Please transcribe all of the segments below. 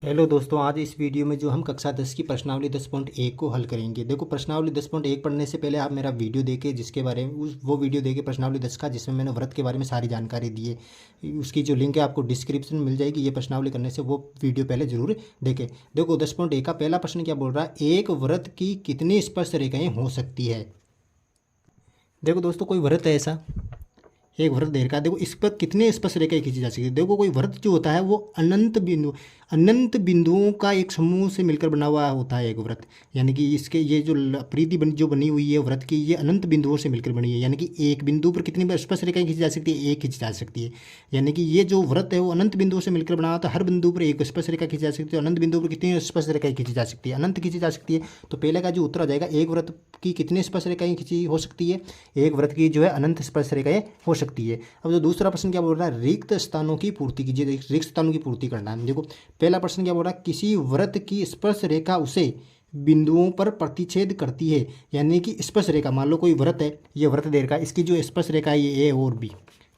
Hello दोस्तों, आज इस वीडियो में जो हम कक्षा 10 की प्रश्नावली 10.1 को हल करेंगे। देखो, प्रश्नावली 10.1 पढ़ने से पहले आप मेरा वीडियो देखें, जिसके बारे में वो वीडियो देखें प्रश्नावली 10 का, जिसमें मैंने व्रत के बारे में सारी जानकारी दी है। उसकी जो लिंक है आपको डिस्क्रिप्शन में मिल जाएगी। ये प्रश्नावली करने से वो वीडियो पहले जरूर देखें। देखो, 10.1 का पहला प्रश्न क्या बोल रहा है, एक व्रत की कितनी स्पर्श रेखाएं हो सकती है। देखो दोस्तों, कोई व्रत है ऐसा, एक वृत्त दे रखा है। देखो, इस पर कितने स्पर्श रेखाएं खींची जा सकती है। देखो, कोई वृत्त जो होता है वो अनंत बिंदुओं का एक समूह से मिलकर बना हुआ होता है एक वृत्त। यानी कि इसके ये जो जो बनी हुई है वृत्त की, ये अनंत बिंदुओं से मिलकर बनी है। यानी कि एक बिंदु पर कितनी स्पर्श रेखाएं खींची जा सकती है, एक खींची जा सकती है। यानी कि ये जो वृत्त है वो अनंत बिंदुओं से मिलकर बना हुआ, तो हर बिंदु पर एक स्पर्श रेखा खींची जा सकती है। अनंत बिंदु पर कितनी स्पर्श रेखाएं खींची जा सकती है, अनंत खींची जा सकती है। तो पहले का जो उत्तर आ जाएगा, एक वृत्त की कितनी स्पर्श रेखाएं खींची हो सकती है, एक वृत्त की जो है अनंत स्पर्श रेखाएं हो सकती है। अब जो दूसरा प्रश्न क्या बोल रहा है, रिक्त स्थानों की पूर्ति कीजिए। रिक्त स्थानों की पूर्ति करना है। देखो, पहला प्रश्न क्या बोल रहा है, किसी वृत्त की स्पर्श रेखा उसे बिंदुओं पर प्रतिच्छेद करती है। यानी कि स्पर्श रेखा, मान लो कोई वृत्त है, ये वृत्त दे रखा है, इसकी जो स्पर्श रेखा है ये ए और बी,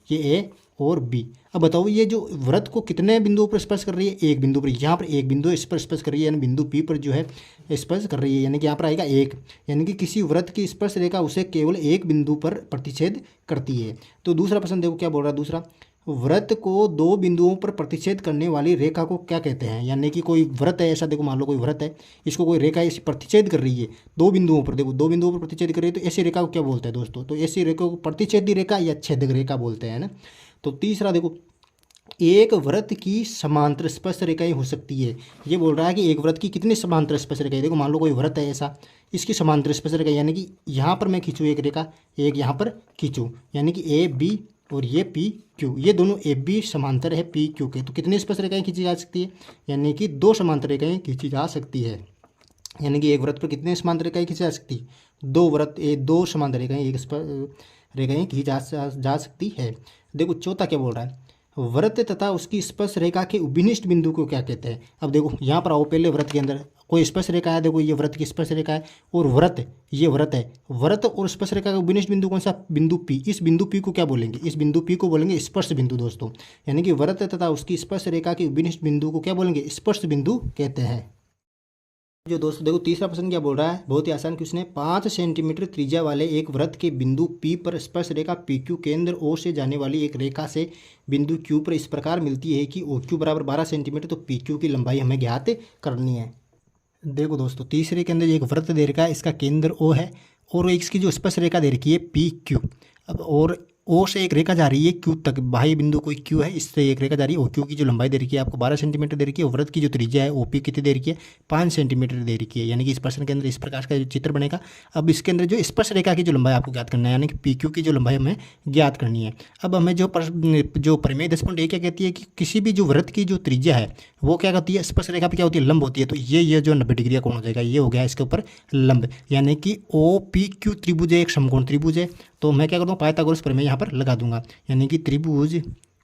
ये ए और बी। अब बताओ, ये जो वृत्त को कितने बिंदुओं पर स्पर्श कर रही है, एक बिंदु पर। यहाँ पर एक बिंदु इस पर स्पर्श कर रही है, यानी बिंदु पी पर जो है स्पर्श कर रही है। यानी कि यहाँ पर आएगा एक। यानी कि किसी वृत्त की स्पर्श रेखा उसे केवल एक बिंदु पर प्रतिच्छेद करती है। तो दूसरा प्रश्न देखो क्या बोल रहा है, दूसरा, वृत्त को दो बिंदुओं पर प्रतिच्छेद करने वाली रेखा को क्या कहते हैं। यानी कि कोई वृत्त है ऐसा, देखो मान लो कोई वृत्त है, इसको कोई रेखा ऐसी प्रतिच्छेद कर रही है दो बिंदुओं पर। देखो, दो बिंदुओं पर प्रतिच्छेद कर रही है, तो ऐसी रेखा को क्या बोलते हैं दोस्तों, तो ऐसी रेखा को प्रतिच्छेदी रेखा या छेदक रेखा बोलते हैं ना। तो तीसरा देखो, एक वृत्त की समांतर स्पर्श रेखाएं हो सकती है। ये बोल रहा है कि एक वृत्त की कितनी समांतर स्पर्श रेखाएं। देखो, मान लो कोई वृत्त है ऐसा, इसकी समांतर स्पर्श रेखा, यानी कि यहाँ पर मैं खींचूँ एक रेखा, एक यहाँ पर खींचूँ, यानी कि ए बी और ये पी क्यू, ये दोनों ए बी समांतर है पी क्यू के। तो कितनी स्पर्श रेखाएं खींची जा सकती है, यानी कि दो समांतर रेखाएं खींची जा सकती है। यानी कि एक वृत्त पर कितने समांतर रेखाएं खींची जा सकती है, दो समांतर रेखाएं एक रेखाएं खींची जा सकती है। देखो, चौथा क्या बोल रहा है, वृत्त तथा उसकी स्पर्श रेखा के उभयनिष्ठ बिंदु को क्या कहते हैं। अब देखो, यहाँ पर आओ, पहले वृत्त के अंदर कोई स्पर्श रेखा है। देखो, ये वृत्त की स्पर्श रेखा है और वृत्त, ये वृत्त है। वृत्त और स्पर्श रेखा का उभयनिष्ठ बिंदु कौन सा, बिंदु पी। इस बिंदु पी को क्या बोलेंगे, इस बिंदु पी को बोलेंगे स्पर्श बिंदु दोस्तों। यानी कि वृत्त तथा उसकी स्पर्श रेखा के उभयनिष्ठ बिंदु को क्या बोलेंगे, स्पर्श बिंदु कहते हैं। जो दोस्तों देखो, तीसरा प्रश्न क्या बोल रहा है, बहुत ही आसान क्वेश्चन है। 5 सेंटीमीटर त्रिज्या वाले एक वृत्त के बिंदु P पर स्पर्श रेखा PQ केंद्र O से जाने वाली एक रेखा से बिंदु Q पर इस प्रकार मिलती है कि OQ बराबर 12 सेंटीमीटर। तो PQ की लंबाई हमें ज्ञात करनी है। देखो दोस्तों, तीसरे के अंदर एक वृत्त दे रखा है, इसका केंद्र O है और इसकी जो स्पर्श रेखा दे रखी है PQ। अब और ओ से एक रेखा जा रही है क्यू तक, बाह्य बिंदु कोई क्यू है, इससे एक रेखा जा रही है। ओ क्यू की जो लंबाई दे रखी है आपको 12 सेंटीमीटर दे रखी है। वृत्त की जो त्रिज्या है ओपी कितनी दे रखी है, 5 सेंटीमीटर दे रखी है। यानी कि इस प्रश्न के अंदर इस प्रकार का जो चित्र बनेगा। अब इसके अंदर जो स्पर्श रेखा की जो लंबाई आपको ज्ञात करना है, यानी कि पी क्यू की जो लंबाई हमें ज्ञात करनी है। अब हमें जो प्रमेय 10.1 क्या कहती है कि किसी भी जो वृत्त की जो त्रिज्या है वो क्या कहती है, स्पर्श रेखा पर क्या होती है, लंब होती है। तो ये जो 90 डिग्री का कोण हो जाएगा, ये हो गया इसके ऊपर लंब। यानी कि ओ पी क्यू त्रिभुज है, एक समकोण त्रिभुज है। तो मैं क्या करता हूँ, पाइथागोरस प्रमेय यहाँ पर लगा दूंगा। यानी कि त्रिभुज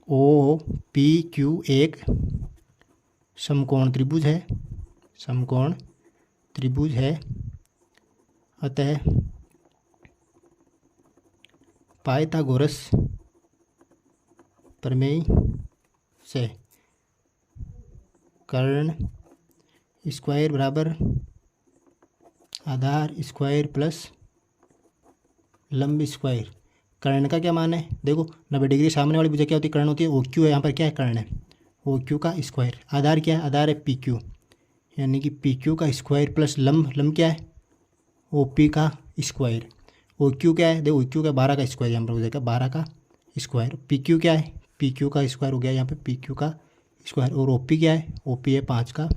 ओ पी क्यू एक समकोण त्रिभुज है, समकोण त्रिभुज है। अतः पाइथागोरस प्रमेय से कर्ण स्क्वायर बराबर आधार स्क्वायर प्लस लंब स्क्वायर। कर्ण का क्या मान है, देखो 90 डिग्री सामने वाली भुजा क्या होती है, कर्ण होती है। ओ क्यू है, यहाँ पर क्या है, कर्ण है। ओ क्यू का स्क्वायर, आधार क्या है, आधार है पी क्यू। यानी कि पी क्यू का स्क्वायर प्लस लंब, लंब क्या है, ओ पी का स्क्वायर। ओ क्यू क्या है, देखो ओ क्यू का 12 का स्क्वायर यहाँ पर हो जाएगा, 12 का स्क्वायर। पी क्यू क्या है, पी क्यू का स्क्वायर हो गया यहाँ पे पी क्यू का स्क्वायर। और ओ पी क्या है, ओ पी है 5 का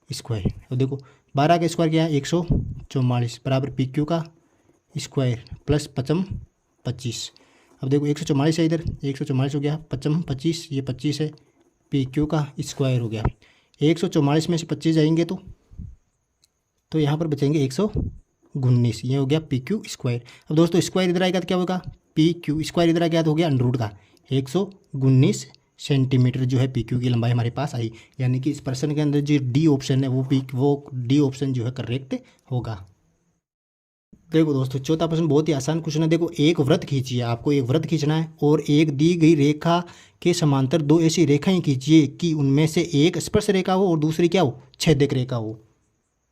स्क्वायर। और देखो 12 का स्क्वायर क्या है, 144 बराबर पी क्यू का स्क्वायर प्लस 55 25। अब देखो 144 है इधर, 144 हो गया, 55 25, ये 25 है, पी क्यू का स्क्वायर हो गया। 144 में से 25 जाएंगे तो यहाँ पर बचेंगे 119, ये हो गया पी क्यू स्क्वायर। अब दोस्तों स्क्वायर इधर आएगा तो क्या होगा, पी क्यू स्क्वायर इधर आ गया तो हो गया अंडर रूट का 119 सेंटीमीटर जो है पी क्यू की लंबाई हमारे पास आई। यानी कि इस प्रश्न के अंदर जो डी ऑप्शन है वो डी ऑप्शन जो है करेक्ट होगा। देखो दोस्तों, चौथा प्रश्न बहुत ही आसान क्वेश्चन है। देखो, एक वृत्त खींचिए, आपको एक वृत्त खींचना है और एक दी गई रेखा के समांतर दो ऐसी रेखाएं खींचिए कि उनमें से एक स्पर्श रेखा हो और दूसरी क्या हो, छेदक रेखा हो।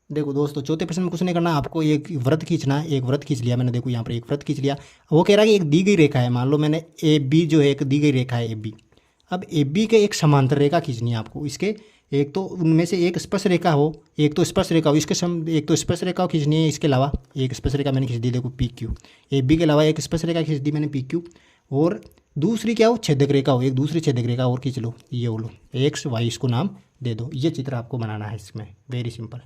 देखो दोस्तों, चौथे प्रश्न में कुछ नहीं करना, आपको एक वृत्त खींचना है। एक वृत्त खींच लिया मैंने, देखो यहाँ पर एक वृत्त खींच लिया। वो कह रहा है कि एक दी गई रेखा है, मान लो मैंने ए बी जो है एक दी गई रेखा है ए बी। अब ए बी के एक समांतर रेखा खींचनी है आपको, इसके एक तो उनमें से एक स्पर्श रेखा हो, एक तो स्पर्श रेखा हो, एक तो स्पर्श रेखा खींचनी है, इसके अलावा एक स्पर्श रेखा मैंने खींच दी, देखो पी क्यू। ए बी के अलावा एक स्पर्श रेखा खींच दी मैंने पी क्यू, और दूसरी क्या हो, छेदक रेखा हो, एक दूसरी छेदक रेखा और खींच लो, ये बोलो एक्स वाई, इसको नाम दे दो। ये चित्र आपको बनाना है इसमें, वेरी सिंपल।